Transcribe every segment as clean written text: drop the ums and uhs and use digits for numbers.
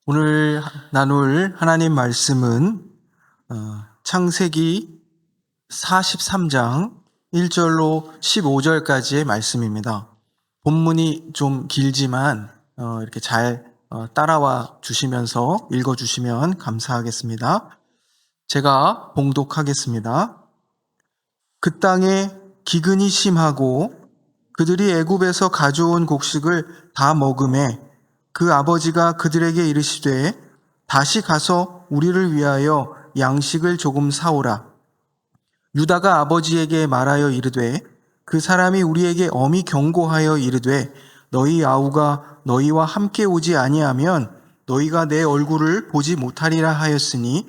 오늘 나눌 하나님 말씀은 창세기 43장 1절로 15절까지의 말씀입니다. 본문이 좀 길지만 이렇게 잘 따라와 주시면서 읽어주시면 감사하겠습니다. 제가 봉독하겠습니다. 그 땅에 기근이 심하고 그들이 애굽에서 가져온 곡식을 다 먹음에 그 아버지가 그들에게 이르시되 다시 가서 우리를 위하여 양식을 조금 사오라. 유다가 아버지에게 말하여 이르되 그 사람이 우리에게 엄히 경고하여 이르되 너희 아우가 너희와 함께 오지 아니하면 너희가 내 얼굴을 보지 못하리라 하였으니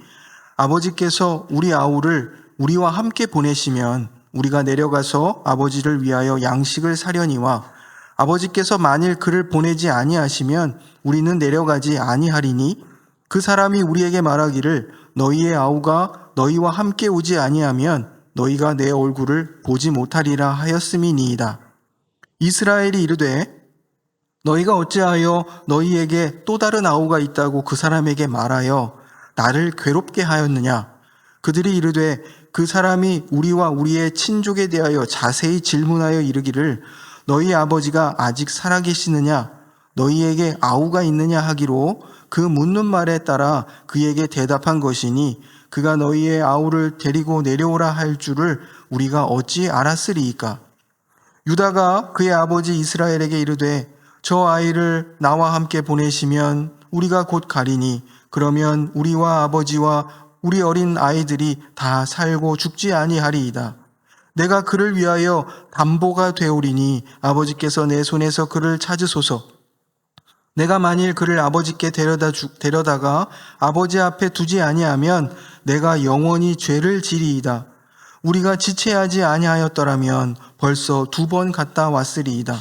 아버지께서 우리 아우를 우리와 함께 보내시면 우리가 내려가서 아버지를 위하여 양식을 사려니와 아버지께서 만일 그를 보내지 아니하시면 우리는 내려가지 아니하리니 그 사람이 우리에게 말하기를 너희의 아우가 너희와 함께 오지 아니하면 너희가 내 얼굴을 보지 못하리라 하였음이니이다. 이스라엘이 이르되 너희가 어찌하여 너희에게 또 다른 아우가 있다고 그 사람에게 말하여 나를 괴롭게 하였느냐? 그들이 이르되 그 사람이 우리와 우리의 친족에 대하여 자세히 질문하여 이르기를 너희 아버지가 아직 살아계시느냐? 너희에게 아우가 있느냐 하기로 그 묻는 말에 따라 그에게 대답한 것이니 그가 너희의 아우를 데리고 내려오라 할 줄을 우리가 어찌 알았으리이까? 유다가 그의 아버지 이스라엘에게 이르되 저 아이를 나와 함께 보내시면 우리가 곧 가리니 그러면 우리와 아버지와 우리 어린 아이들이 다 살고 죽지 아니하리이다. 내가 그를 위하여 담보가 되오리니 아버지께서 내 손에서 그를 찾으소서. 내가 만일 그를 아버지께 데려다가 아버지 앞에 두지 아니하면 내가 영원히 죄를 지리이다. 우리가 지체하지 아니하였더라면 벌써 2번 갔다 왔으리이다.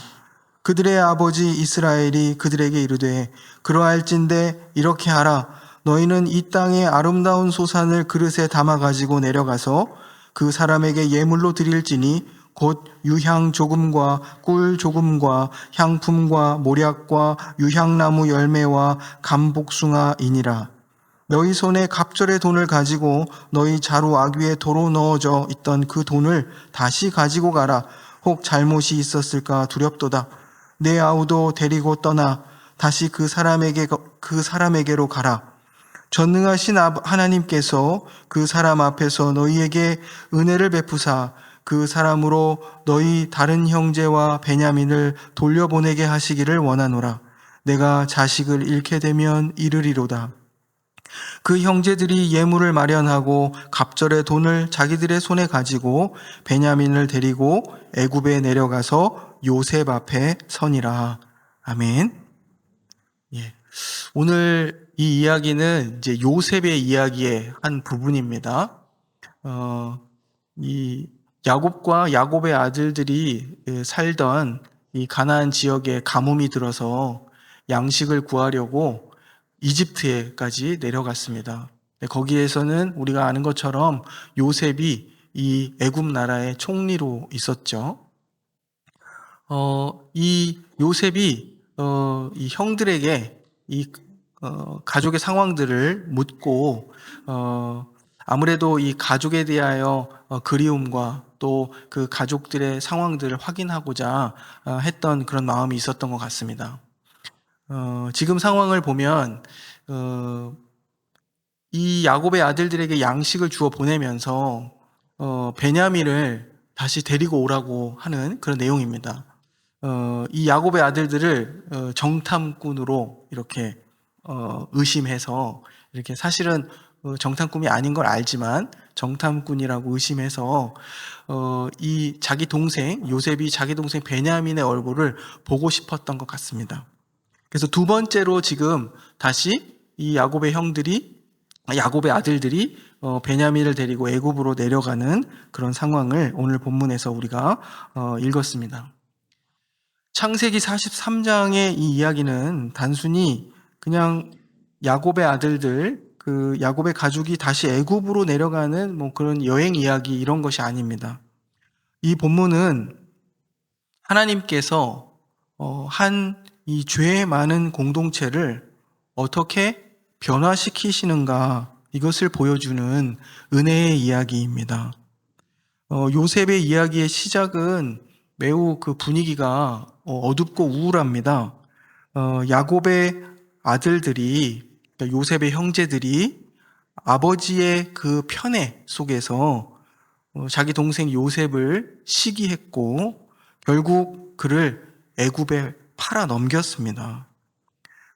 그들의 아버지 이스라엘이 그들에게 이르되 그러할진대 이렇게 하라. 너희는 이 땅의 아름다운 소산을 그릇에 담아 가지고 내려가서 그 사람에게 예물로 드릴지니 곧 유향 조금과 꿀 조금과 향품과 모략과 유향나무 열매와 감복숭아이니라. 너희 손에 갑절의 돈을 가지고 너희 자루 아귀에 도로 넣어져 있던 그 돈을 다시 가지고 가라. 혹 잘못이 있었을까 두렵도다. 내 아우도 데리고 떠나 다시 그 사람에게로 가라. 전능하신 하나님께서 그 사람 앞에서 너희에게 은혜를 베푸사 그 사람으로 너희 다른 형제와 베냐민을 돌려보내게 하시기를 원하노라. 내가 자식을 잃게 되면 이르리로다. 그 형제들이 예물을 마련하고 갑절의 돈을 자기들의 손에 가지고 베냐민을 데리고 애굽에 내려가서 요셉 앞에 서니라. 아멘. 예. 오늘 이 이야기는 이제 요셉의 이야기의 한 부분입니다. 이 야곱과 야곱의 아들들이 살던 이 가나안 지역에 가뭄이 들어서 양식을 구하려고 이집트에까지 내려갔습니다. 거기에서는 우리가 아는 것처럼 요셉이 이 애굽 나라의 총리로 있었죠. 이 요셉이 이 형들에게 이 가족의 상황들을 묻고 아무래도 이 가족에 대하여 그리움과 또 그 가족들의 상황들을 확인하고자 했던 그런 마음이 있었던 것 같습니다. 지금 상황을 보면 이 야곱의 아들들에게 양식을 주어 보내면서 베냐민을 다시 데리고 오라고 하는 그런 내용입니다. 이 야곱의 아들들을 정탐꾼으로 이렇게 의심해서 이렇게 사실은 정탐꾼이 아닌 걸 알지만 정탐꾼이라고 의심해서 이 자기 동생 요셉이 자기 동생 베냐민의 얼굴을 보고 싶었던 것 같습니다. 그래서 2번째로 지금 다시 이 야곱의 아들들이 베냐민을 데리고 애굽으로 내려가는 그런 상황을 오늘 본문에서 우리가 읽었습니다. 창세기 43장의 이 이야기는 단순히 그냥 야곱의 아들들, 그 야곱의 가족이 다시 애굽으로 내려가는 뭐 그런 여행 이야기 이런 것이 아닙니다. 이 본문은 하나님께서 한 이 죄 많은 공동체를 어떻게 변화시키시는가, 이것을 보여주는 은혜의 이야기입니다. 요셉의 이야기의 시작은 매우 그 분위기가 어둡고 우울합니다. 야곱의 아들들이, 그러니까 요셉의 형제들이 아버지의 그 편애 속에서 자기 동생 요셉을 시기했고 결국 그를 애굽에 팔아 넘겼습니다.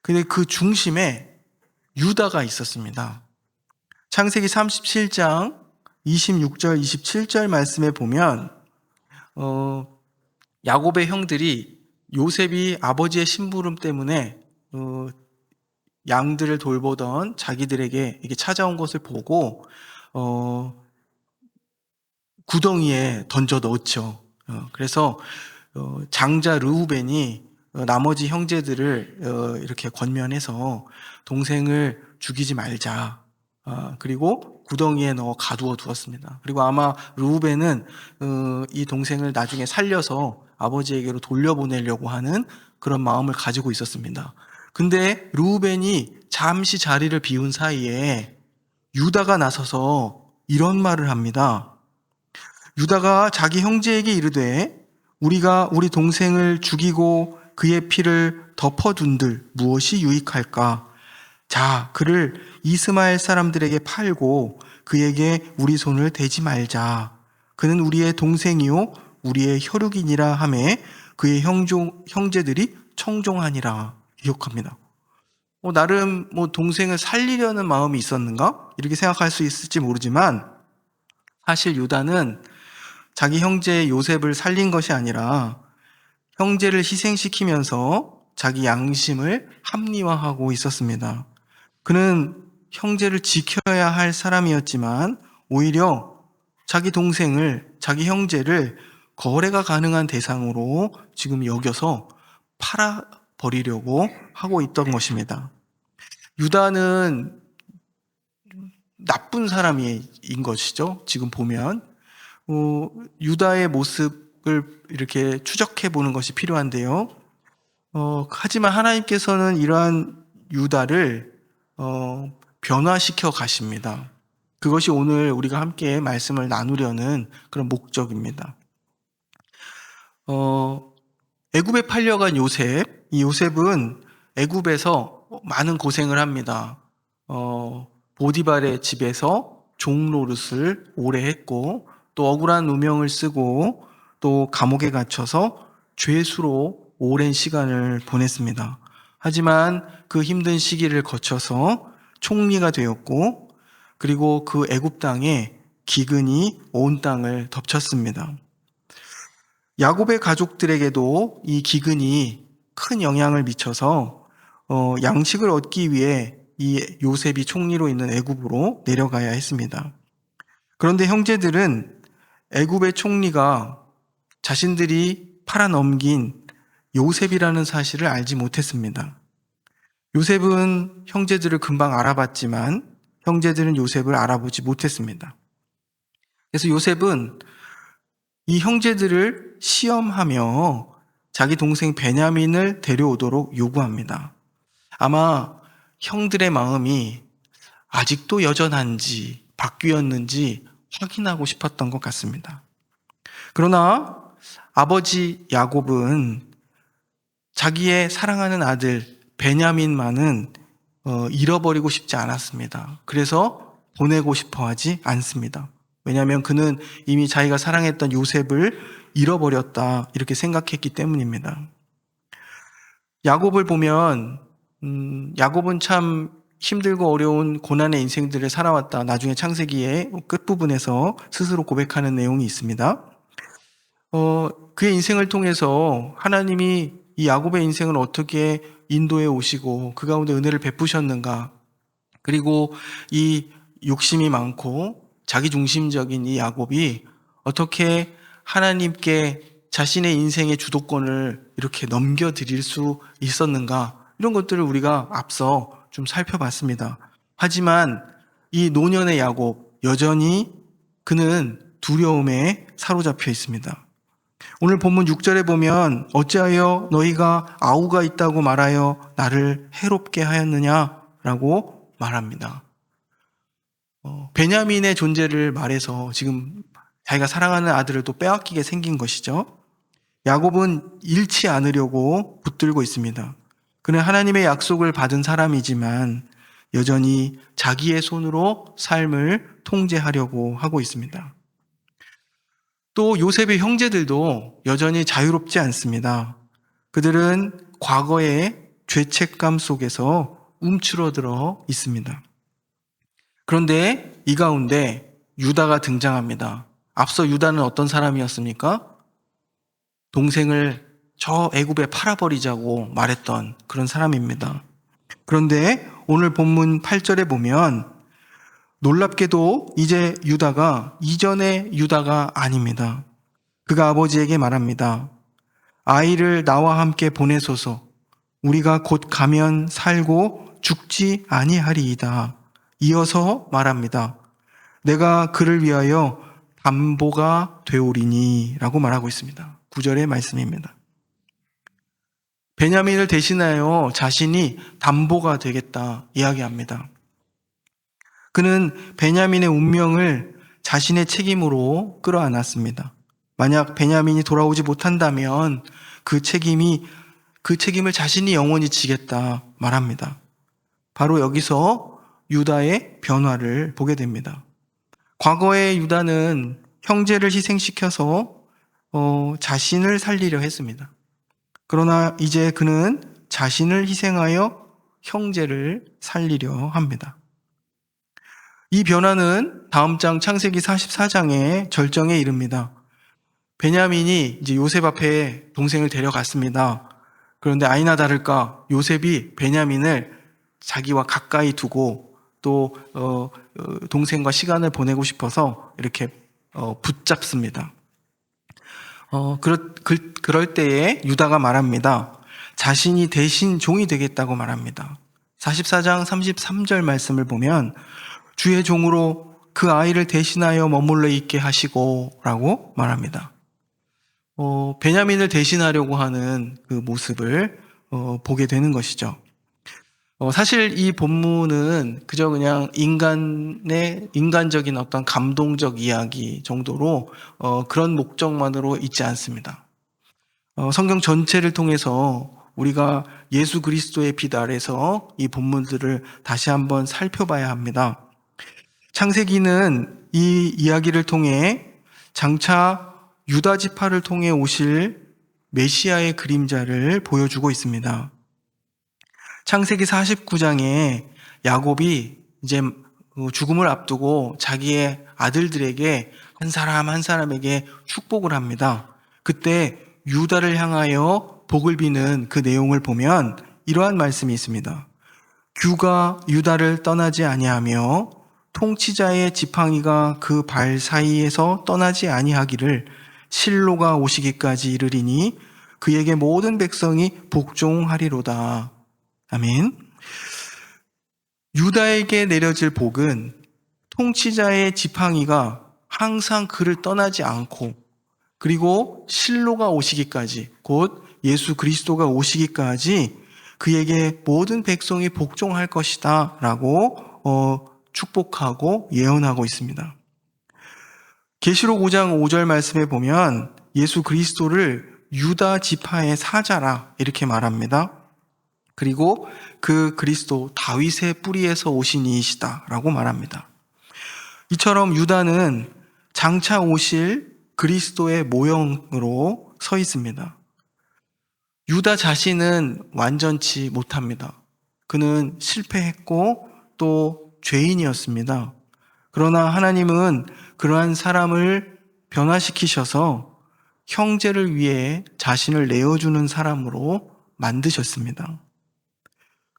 근데 그 중심에 유다가 있었습니다. 창세기 37장 26절, 27절 말씀에 보면 야곱의 형들이 요셉이 아버지의 심부름 때문에 양들을 돌보던 자기들에게 이게 찾아온 것을 보고 구덩이에 던져 넣었죠. 그래서 장자 르우벤이 나머지 형제들을 이렇게 권면해서 동생을 죽이지 말자. 그리고 구덩이에 넣어 가두어 두었습니다. 그리고 아마 르우벤은 이 동생을 나중에 살려서 아버지에게로 돌려보내려고 하는 그런 마음을 가지고 있었습니다. 근데 르우벤이 잠시 자리를 비운 사이에 유다가 나서서 이런 말을 합니다. 유다가 자기 형제에게 이르되 우리가 우리 동생을 죽이고 그의 피를 덮어둔들 무엇이 유익할까? 자, 그를 이스마엘 사람들에게 팔고 그에게 우리 손을 대지 말자. 그는 우리의 동생이요 우리의 혈육이니라 하매 그의 형제들이 청종하니라. 기억합니다. 나름 동생을 살리려는 마음이 있었는가? 이렇게 생각할 수 있을지 모르지만 사실 유다는 자기 형제 요셉을 살린 것이 아니라 형제를 희생시키면서 자기 양심을 합리화하고 있었습니다. 그는 형제를 지켜야 할 사람이었지만 오히려 자기 동생을, 자기 형제를 거래가 가능한 대상으로 지금 여겨서 팔아버리려고 하고 있던 것입니다. 유다는 나쁜 사람인 것이죠. 지금 보면 유다의 모습을 이렇게 추적해 보는 것이 필요한데요. 하지만 하나님께서는 이러한 유다를 변화시켜 가십니다. 그것이 오늘 우리가 함께 말씀을 나누려는 그런 목적입니다. 애굽에 팔려간 요셉, 이 요셉은 애굽에서 많은 고생을 합니다. 보디발의 집에서 종 노릇을 오래 했고 또 억울한 누명을 쓰고 또 감옥에 갇혀서 죄수로 오랜 시간을 보냈습니다. 하지만 그 힘든 시기를 거쳐서 총리가 되었고 그리고 그 애굽 땅에 기근이 온 땅을 덮쳤습니다. 야곱의 가족들에게도 이 기근이 큰 영향을 미쳐서 양식을 얻기 위해 이 요셉이 총리로 있는 애굽으로 내려가야 했습니다. 그런데 형제들은 애굽의 총리가 자신들이 팔아넘긴 요셉이라는 사실을 알지 못했습니다. 요셉은 형제들을 금방 알아봤지만 형제들은 요셉을 알아보지 못했습니다. 그래서 요셉은 이 형제들을 시험하며 자기 동생 베냐민을 데려오도록 요구합니다. 아마 형들의 마음이 아직도 여전한지 바뀌었는지 확인하고 싶었던 것 같습니다. 그러나 아버지 야곱은 자기의 사랑하는 아들 베냐민만은 잃어버리고 싶지 않았습니다. 그래서 보내고 싶어 하지 않습니다. 왜냐하면 그는 이미 자기가 사랑했던 요셉을 잃어버렸다 이렇게 생각했기 때문입니다. 야곱을 보면 야곱은 참 힘들고 어려운 고난의 인생들을 살아왔다. 나중에 창세기의 끝부분에서 스스로 고백하는 내용이 있습니다. 그의 인생을 통해서 하나님이 이 야곱의 인생을 어떻게 인도해 오시고 그 가운데 은혜를 베푸셨는가. 그리고 이 욕심이 많고 자기중심적인 이 야곱이 어떻게 하나님께 자신의 인생의 주도권을 이렇게 넘겨드릴 수 있었는가. 이런 것들을 우리가 앞서 좀 살펴봤습니다. 하지만 이 노년의 야곱, 여전히 그는 두려움에 사로잡혀 있습니다. 오늘 본문 6절에 보면 어찌하여 너희가 아우가 있다고 말하여 나를 해롭게 하였느냐라고 말합니다. 베냐민의 존재를 말해서 지금 자기가 사랑하는 아들을 또 빼앗기게 생긴 것이죠. 야곱은 잃지 않으려고 붙들고 있습니다. 그는 하나님의 약속을 받은 사람이지만 여전히 자기의 손으로 삶을 통제하려고 하고 있습니다. 또 요셉의 형제들도 여전히 자유롭지 않습니다. 그들은 과거의 죄책감 속에서 움츠러들어 있습니다. 그런데 이 가운데 유다가 등장합니다. 앞서 유다는 어떤 사람이었습니까? 동생을 저 애굽에 팔아버리자고 말했던 그런 사람입니다. 그런데 오늘 본문 8절에 보면 놀랍게도 이제 유다가 이전의 유다가 아닙니다. 그가 아버지에게 말합니다. 아이를 나와 함께 보내소서. 우리가 곧 가면 살고 죽지 아니하리이다. 이어서 말합니다. 내가 그를 위하여 담보가 되오리니 라고 말하고 있습니다. 9절의 말씀입니다. 베냐민을 대신하여 자신이 담보가 되겠다 이야기합니다. 그는 베냐민의 운명을 자신의 책임으로 끌어안았습니다. 만약 베냐민이 돌아오지 못한다면 그 책임을 자신이 영원히 지겠다 말합니다. 바로 여기서 유다의 변화를 보게 됩니다. 과거의 유다는 형제를 희생시켜서 자신을 살리려 했습니다. 그러나 이제 그는 자신을 희생하여 형제를 살리려 합니다. 이 변화는 다음 장 창세기 44장의 절정에 이릅니다. 베냐민이 이제 요셉 앞에 동생을 데려갔습니다. 그런데 아니나 다를까 요셉이 베냐민을 자기와 가까이 두고 또 동생과 시간을 보내고 싶어서 이렇게 붙잡습니다. 그럴 때에 유다가 말합니다. 자신이 대신 종이 되겠다고 말합니다. 44장 33절 말씀을 보면 주의 종으로 그 아이를 대신하여 머물러 있게 하시고 라고 말합니다. 베냐민을 대신하려고 하는 그 모습을 보게 되는 것이죠. 사실 이 본문은 그저 그냥 인간적인 어떤 감동적 이야기 정도로 그런 목적만으로 있지 않습니다. 성경 전체를 통해서 우리가 예수 그리스도의 빛 아래서 이 본문들을 다시 한번 살펴봐야 합니다. 창세기는 이 이야기를 통해 장차 유다 지파를 통해 오실 메시아의 그림자를 보여주고 있습니다. 창세기 49장에 야곱이 이제 죽음을 앞두고 자기의 아들들에게 한 사람 한 사람에게 축복을 합니다. 그때 유다를 향하여 복을 비는 그 내용을 보면 이러한 말씀이 있습니다. 규가 유다를 떠나지 아니하며 통치자의 지팡이가 그 발 사이에서 떠나지 아니하기를 실로가 오시기까지 이르리니 그에게 모든 백성이 복종하리로다. 아멘. 유다에게 내려질 복은 통치자의 지팡이가 항상 그를 떠나지 않고 그리고 실로가 오시기까지 곧 예수 그리스도가 오시기까지 그에게 모든 백성이 복종할 것이다 라고 축복하고 예언하고 있습니다. 계시록 5장 5절 말씀에 보면 예수 그리스도를 유다 지파의 사자라 이렇게 말합니다. 그리고 그 그리스도 다윗의 뿌리에서 오신 이이시다 라고 말합니다. 이처럼 유다는 장차 오실 그리스도의 모형으로 서 있습니다. 유다 자신은 완전치 못합니다. 그는 실패했고 또 죄인이었습니다. 그러나 하나님은 그러한 사람을 변화시키셔서 형제를 위해 자신을 내어주는 사람으로 만드셨습니다.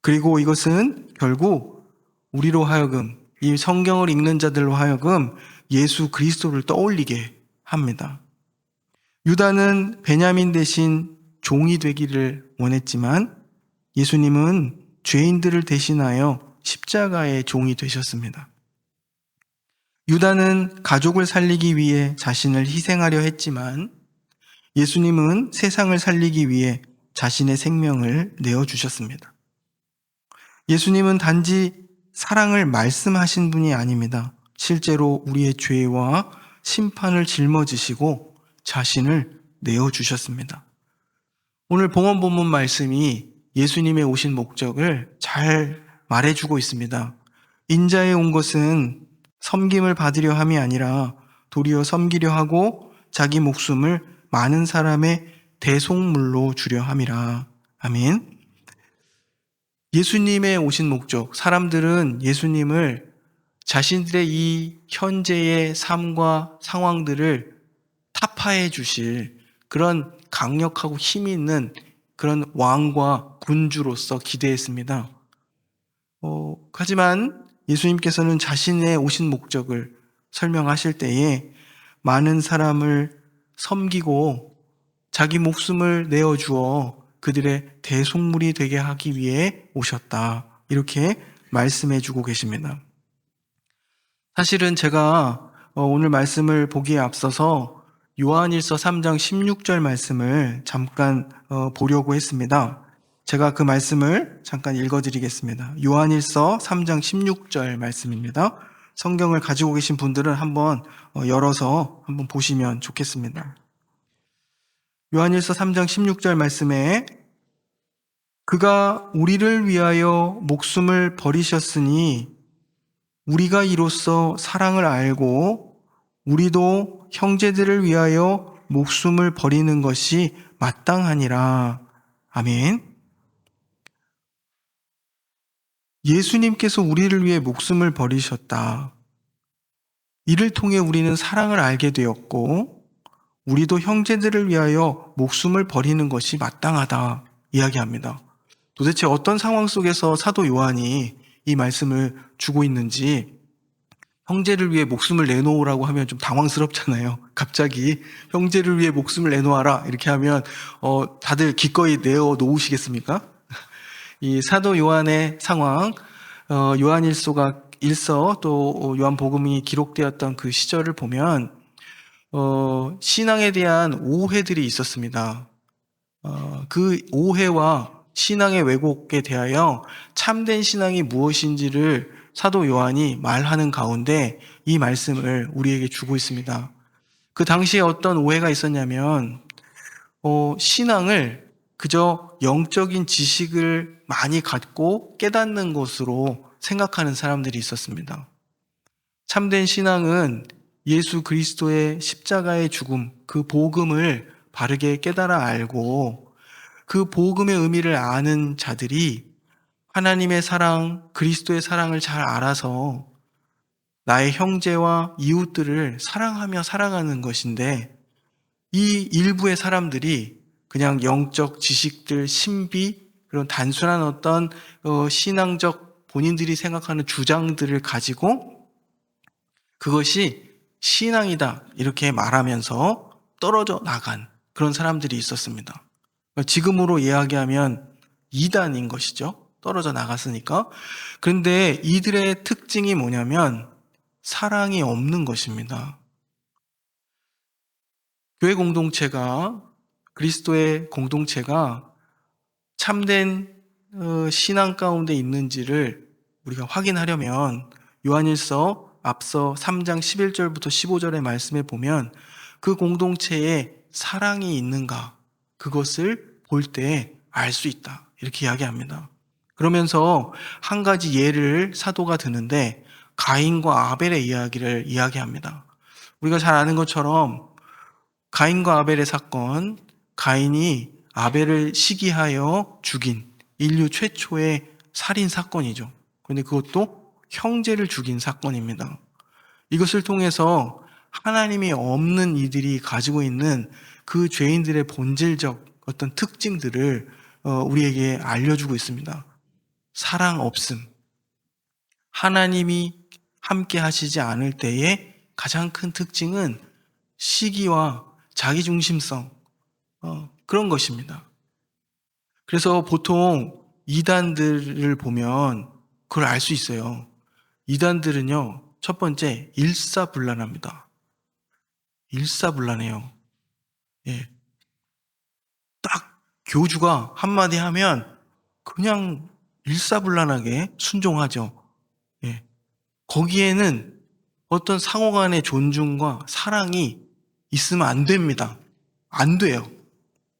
그리고 이것은 결국 우리로 하여금 이 성경을 읽는 자들로 하여금 예수 그리스도를 떠올리게 합니다. 유다는 베냐민 대신 종이 되기를 원했지만 예수님은 죄인들을 대신하여 십자가의 종이 되셨습니다. 유다는 가족을 살리기 위해 자신을 희생하려 했지만 예수님은 세상을 살리기 위해 자신의 생명을 내어주셨습니다. 예수님은 단지 사랑을 말씀하신 분이 아닙니다. 실제로 우리의 죄와 심판을 짊어지시고 자신을 내어주셨습니다. 오늘 봉헌 본문 말씀이 예수님의 오신 목적을 잘 말해주고 있습니다. 인자에 온 것은 섬김을 받으려 함이 아니라 도리어 섬기려 하고 자기 목숨을 많은 사람의 대속물로 주려 함이라. 아멘. 예수님의 오신 목적, 사람들은 예수님을 자신들의 이 현재의 삶과 상황들을 타파해 주실 그런 강력하고 힘이 있는 그런 왕과 군주로서 기대했습니다. 하지만 예수님께서는 자신의 오신 목적을 설명하실 때에 많은 사람을 섬기고 자기 목숨을 내어주어 그들의 대속물이 되게 하기 위해 오셨다. 이렇게 말씀해 주고 계십니다. 사실은 제가 오늘 말씀을 보기에 앞서서 요한일서 3장 16절 말씀을 잠깐 보려고 했습니다. 제가 그 말씀을 잠깐 읽어드리겠습니다. 요한일서 3장 16절 말씀입니다. 성경을 가지고 계신 분들은 한번 열어서 한번 보시면 좋겠습니다. 요한일서 3장 16절 말씀에 그가 우리를 위하여 목숨을 버리셨으니 우리가 이로써 사랑을 알고 우리도 형제들을 위하여 목숨을 버리는 것이 마땅하니라. 아멘. 예수님께서 우리를 위해 목숨을 버리셨다. 이를 통해 우리는 사랑을 알게 되었고 우리도 형제들을 위하여 목숨을 버리는 것이 마땅하다 이야기합니다. 도대체 어떤 상황 속에서 사도 요한이 이 말씀을 주고 있는지, 형제를 위해 목숨을 내놓으라고 하면 좀 당황스럽잖아요. 갑자기 형제를 위해 목숨을 내놓아라 이렇게 하면 다들 기꺼이 내어놓으시겠습니까? 이 사도 요한의 상황, 요한일서가 또 요한복음이 기록되었던 그 시절을 보면 신앙에 대한 오해들이 있었습니다. 그 오해와 신앙의 왜곡에 대하여 참된 신앙이 무엇인지를 사도 요한이 말하는 가운데 이 말씀을 우리에게 주고 있습니다. 그 당시에 어떤 오해가 있었냐면 신앙을 그저 영적인 지식을 많이 갖고 깨닫는 것으로 생각하는 사람들이 있었습니다. 참된 신앙은 예수 그리스도의 십자가의 죽음, 그 복음을 바르게 깨달아 알고 그 복음의 의미를 아는 자들이 하나님의 사랑, 그리스도의 사랑을 잘 알아서 나의 형제와 이웃들을 사랑하며 살아가는 것인데, 이 일부의 사람들이 그냥 영적 지식들, 신비, 그런 단순한 어떤 신앙적 본인들이 생각하는 주장들을 가지고 그것이 신앙이다 이렇게 말하면서 떨어져 나간 그런 사람들이 있었습니다. 지금으로 이야기하면 이단인 것이죠. 떨어져 나갔으니까. 그런데 이들의 특징이 뭐냐면 사랑이 없는 것입니다. 교회 공동체가, 그리스도의 공동체가 참된 신앙 가운데 있는지를 우리가 확인하려면 요한일서 앞서 3장 11절부터 15절의 말씀에 보면 그 공동체에 사랑이 있는가, 그것을 볼 때 알 수 있다 이렇게 이야기합니다. 그러면서 한 가지 예를 사도가 드는데 가인과 아벨의 이야기를 이야기합니다. 우리가 잘 아는 것처럼 가인과 아벨의 사건, 가인이 아벨을 시기하여 죽인 인류 최초의 살인 사건이죠. 그런데 그것도 형제를 죽인 사건입니다. 이것을 통해서 하나님이 없는 이들이 가지고 있는 그 죄인들의 본질적 어떤 특징들을 우리에게 알려주고 있습니다. 사랑 없음, 하나님이 함께 하시지 않을 때의 가장 큰 특징은 시기와 자기중심성, 그런 것입니다. 그래서 보통 이단들을 보면 그걸 알 수 있어요. 이단들은요, 첫 번째 일사불란합니다. 일사불란해요. 예. 딱 교주가 한마디 하면 그냥 일사불란하게 순종하죠. 거기에는 어떤 상호 간의 존중과 사랑이 있으면 안 됩니다. 안 돼요.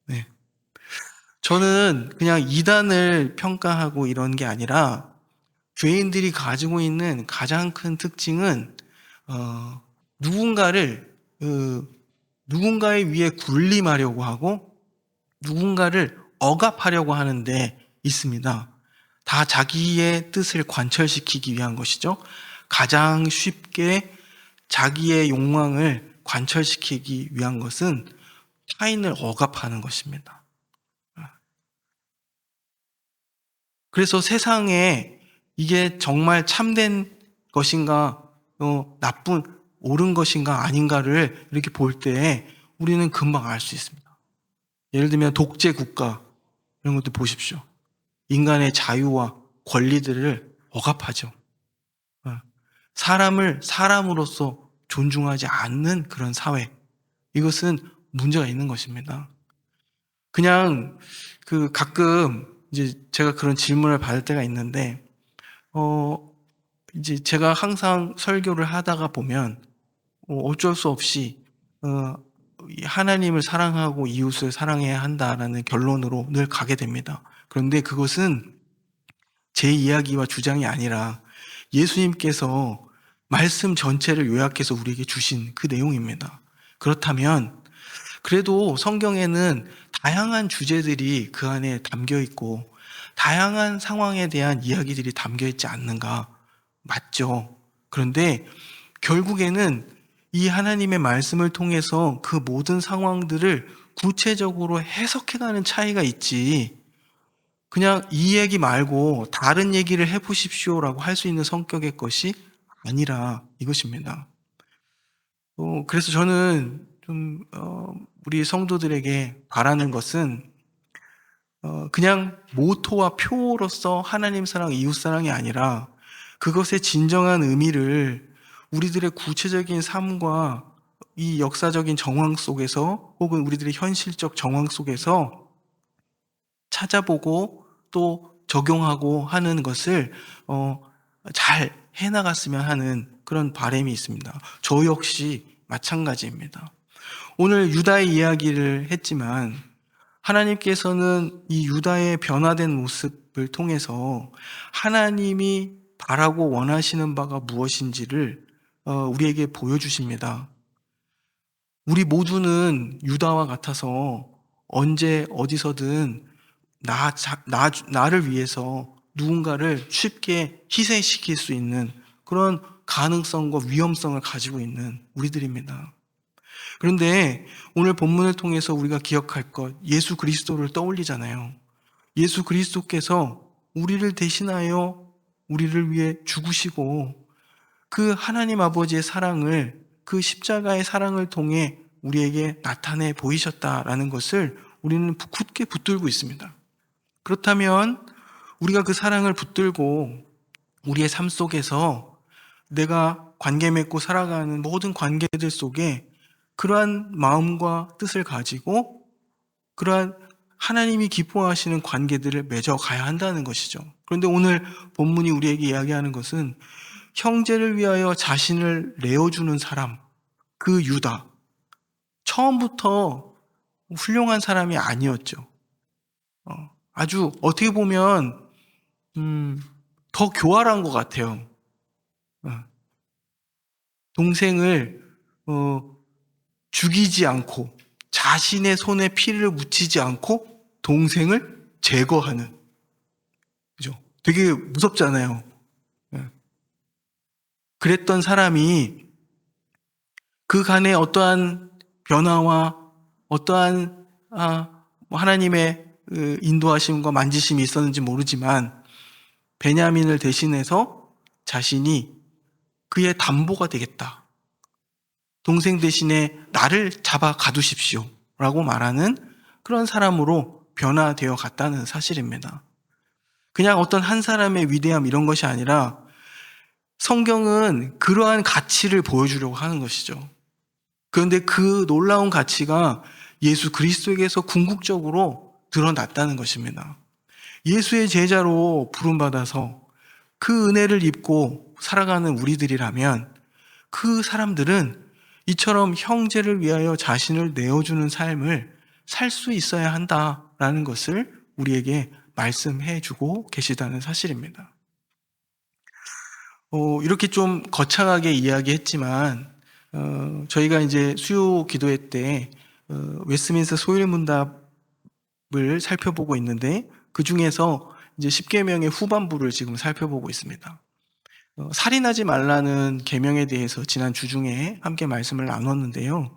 네. 저는 그냥 이단을 평가하고 이런 게 아니라 죄인들이 가지고 있는 가장 큰 특징은 누군가를 누군가의 위에 군림하려고 하고 누군가를 억압하려고 하는데 있습니다. 다 자기의 뜻을 관철시키기 위한 것이죠. 가장 쉽게 자기의 욕망을 관철시키기 위한 것은 타인을 억압하는 것입니다. 그래서 세상에 이게 정말 참된 것인가, 나쁜, 옳은 것인가 아닌가를 이렇게 볼 때 우리는 금방 알 수 있습니다. 예를 들면 독재 국가 이런 것도 보십시오. 인간의 자유와 권리들을 억압하죠. 사람을 사람으로서 존중하지 않는 그런 사회. 이것은 문제가 있는 것입니다. 그냥 가끔 이제 제가 그런 질문을 받을 때가 있는데, 이제 제가 항상 설교를 하다가 보면 어쩔 수 없이 하나님을 사랑하고 이웃을 사랑해야 한다라는 결론으로 늘 가게 됩니다. 그런데 그것은 제 이야기와 주장이 아니라 예수님께서 말씀 전체를 요약해서 우리에게 주신 그 내용입니다. 그렇다면 그래도 성경에는 다양한 주제들이 그 안에 담겨 있고 다양한 상황에 대한 이야기들이 담겨 있지 않는가? 맞죠. 그런데 결국에는 이 하나님의 말씀을 통해서 그 모든 상황들을 구체적으로 해석해가는 차이가 있지, 그냥 이 얘기 말고 다른 얘기를 해보십시오라고 할 수 있는 성격의 것이 아니라 이것입니다. 그래서 저는 좀 우리 성도들에게 바라는 것은 그냥 모토와 표로서 하나님 사랑, 이웃 사랑이 아니라 그것의 진정한 의미를 우리들의 구체적인 삶과 이 역사적인 정황 속에서 혹은 우리들의 현실적 정황 속에서 찾아보고 또 적용하고 하는 것을 잘 해나갔으면 하는 그런 바람이 있습니다. 저 역시 마찬가지입니다. 오늘 유다의 이야기를 했지만 하나님께서는 이 유다의 변화된 모습을 통해서 하나님이 바라고 원하시는 바가 무엇인지를 우리에게 보여주십니다. 우리 모두는 유다와 같아서 언제 어디서든 나를 위해서 누군가를 쉽게 희생시킬 수 있는 그런 가능성과 위험성을 가지고 있는 우리들입니다. 그런데 오늘 본문을 통해서 우리가 기억할 것, 예수 그리스도를 떠올리잖아요. 예수 그리스도께서 우리를 대신하여 우리를 위해 죽으시고 그 하나님 아버지의 사랑을, 그 십자가의 사랑을 통해 우리에게 나타내 보이셨다라는 것을 우리는 굳게 붙들고 있습니다. 그렇다면 우리가 그 사랑을 붙들고 우리의 삶 속에서 내가 관계 맺고 살아가는 모든 관계들 속에 그러한 마음과 뜻을 가지고 그러한 하나님이 기뻐하시는 관계들을 맺어가야 한다는 것이죠. 그런데 오늘 본문이 우리에게 이야기하는 것은 형제를 위하여 자신을 내어주는 사람, 그 유다. 처음부터 훌륭한 사람이 아니었죠. 아주 어떻게 보면 더 교활한 것 같아요. 동생을 죽이지 않고 자신의 손에 피를 묻히지 않고 동생을 제거하는, 그죠? 되게 무섭잖아요. 그랬던 사람이 그간의 어떠한 변화와 어떠한 하나님의 인도하심과 만지심이 있었는지 모르지만 베냐민을 대신해서 자신이 그의 담보가 되겠다. 동생 대신에 나를 잡아 가두십시오 라고 말하는 그런 사람으로 변화되어 갔다는 사실입니다. 그냥 어떤 한 사람의 위대함 이런 것이 아니라 성경은 그러한 가치를 보여주려고 하는 것이죠. 그런데 그 놀라운 가치가 예수 그리스도에게서 궁극적으로 드러났다는 것입니다. 예수의 제자로 부름받아서 그 은혜를 입고 살아가는 우리들이라면 그 사람들은 이처럼 형제를 위하여 자신을 내어주는 삶을 살 수 있어야 한다라는 것을 우리에게 말씀해 주고 계시다는 사실입니다. 이렇게 좀 거창하게 이야기했지만, 저희가 이제 수요 기도회 때, 웨스민스터 소일 문답을 살펴보고 있는데, 그 중에서 이제 10계명의 후반부를 지금 살펴보고 있습니다. 살인하지 말라는 계명에 대해서 지난 주중에 함께 말씀을 나눴는데요.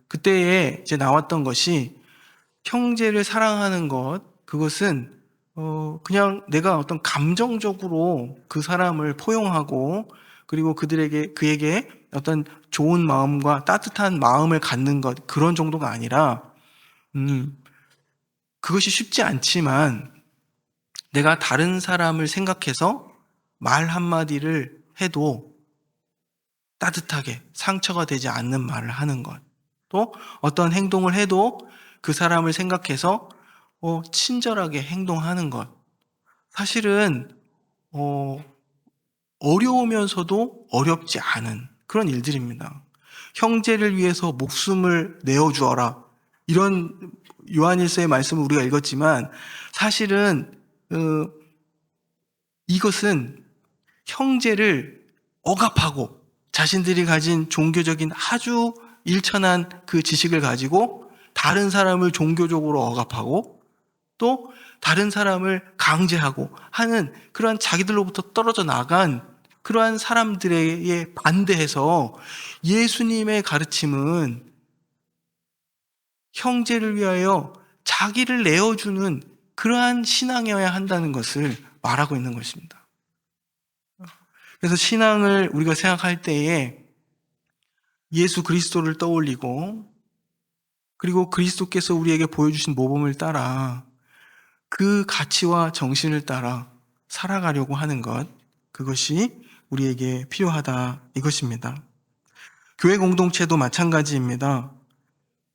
그때에 이제 나왔던 것이 형제를 사랑하는 것, 그것은 그냥 내가 어떤 감정적으로 그 사람을 포용하고 그리고 그에게 어떤 좋은 마음과 따뜻한 마음을 갖는 것, 그런 정도가 아니라, 그것이 쉽지 않지만 내가 다른 사람을 생각해서 말 한마디를 해도 따뜻하게 상처가 되지 않는 말을 하는 것, 또 어떤 행동을 해도 그 사람을 생각해서 친절하게 행동하는 것, 사실은 어려우면서도 어렵지 않은 그런 일들입니다. 형제를 위해서 목숨을 내어주어라, 이런 요한일서의 말씀을 우리가 읽었지만 사실은 이것은 형제를 억압하고 자신들이 가진 종교적인 아주 일천한 그 지식을 가지고 다른 사람을 종교적으로 억압하고 또 다른 사람을 강제하고 하는 그러한 자기들로부터 떨어져 나간 그러한 사람들에 반대해서 예수님의 가르침은 형제를 위하여 자기를 내어주는 그러한 신앙이어야 한다는 것을 말하고 있는 것입니다. 그래서 신앙을 우리가 생각할 때에 예수 그리스도를 떠올리고 그리고 그리스도께서 우리에게 보여주신 모범을 따라 그 가치와 정신을 따라 살아가려고 하는 것, 그것이 우리에게 필요하다, 이것입니다. 교회 공동체도 마찬가지입니다.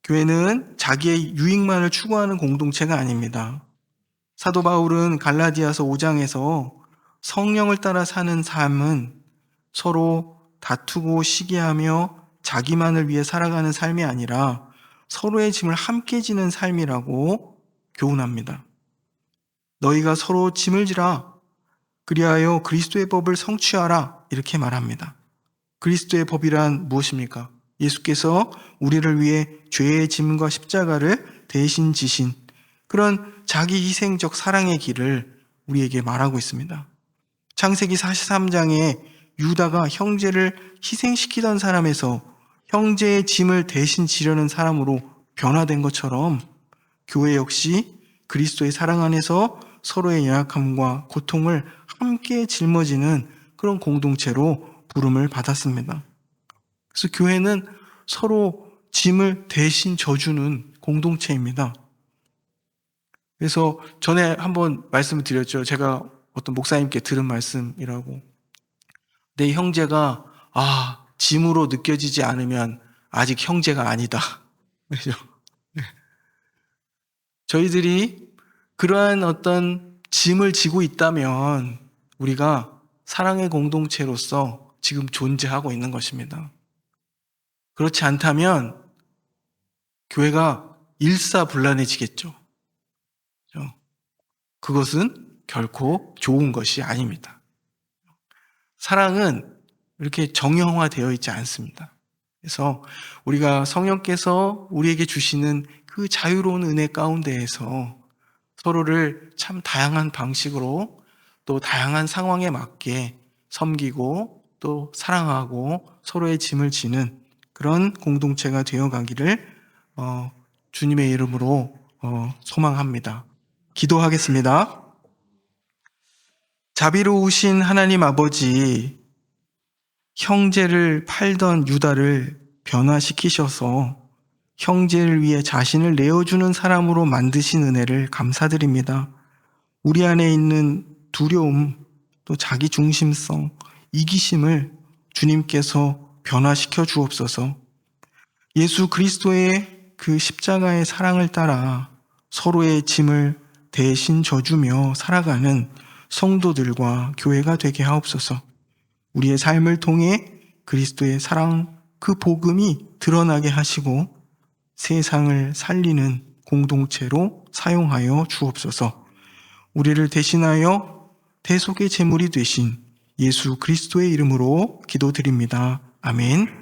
교회는 자기의 유익만을 추구하는 공동체가 아닙니다. 사도 바울은 갈라디아서 5장에서 성령을 따라 사는 삶은 서로 다투고 시기하며 자기만을 위해 살아가는 삶이 아니라 서로의 짐을 함께 지는 삶이라고 교훈합니다. 너희가 서로 짐을 지라, 그리하여 그리스도의 법을 성취하라, 이렇게 말합니다. 그리스도의 법이란 무엇입니까? 예수께서 우리를 위해 죄의 짐과 십자가를 대신 지신 그런 자기 희생적 사랑의 길을 우리에게 말하고 있습니다. 창세기 43장에 유다가 형제를 희생시키던 사람에서 형제의 짐을 대신 지려는 사람으로 변화된 것처럼 교회 역시 그리스도의 사랑 안에서 서로의 연약함과 고통을 함께 짊어지는 그런 공동체로 부름을 받았습니다. 그래서 교회는 서로 짐을 대신 져주는 공동체입니다. 그래서 전에 한번 말씀을 드렸죠. 제가 어떤 목사님께 들은 말씀이라고. 내 형제가 짐으로 느껴지지 않으면 아직 형제가 아니다. 그렇죠? 저희들이 그러한 어떤 짐을 지고 있다면 우리가 사랑의 공동체로서 지금 존재하고 있는 것입니다. 그렇지 않다면 교회가 일사불란해지겠죠. 그것은 결코 좋은 것이 아닙니다. 사랑은 이렇게 정형화되어 있지 않습니다. 그래서 우리가 성령께서 우리에게 주시는 그 자유로운 은혜 가운데에서 서로를 참 다양한 방식으로 또 다양한 상황에 맞게 섬기고 또 사랑하고 서로의 짐을 지는 그런 공동체가 되어가기를 주님의 이름으로 소망합니다. 기도하겠습니다. 자비로우신 하나님 아버지, 형제를 팔던 유다를 변화시키셔서 형제를 위해 자신을 내어주는 사람으로 만드신 은혜를 감사드립니다. 우리 안에 있는 두려움, 또 자기 중심성, 이기심을 주님께서 변화시켜 주옵소서. 예수 그리스도의 그 십자가의 사랑을 따라 서로의 짐을 대신 져주며 살아가는 성도들과 교회가 되게 하옵소서. 우리의 삶을 통해 그리스도의 사랑, 그 복음이 드러나게 하시고 세상을 살리는 공동체로 사용하여 주옵소서. 우리를 대신하여 대속의 제물이 되신 예수 그리스도의 이름으로 기도드립니다. 아멘.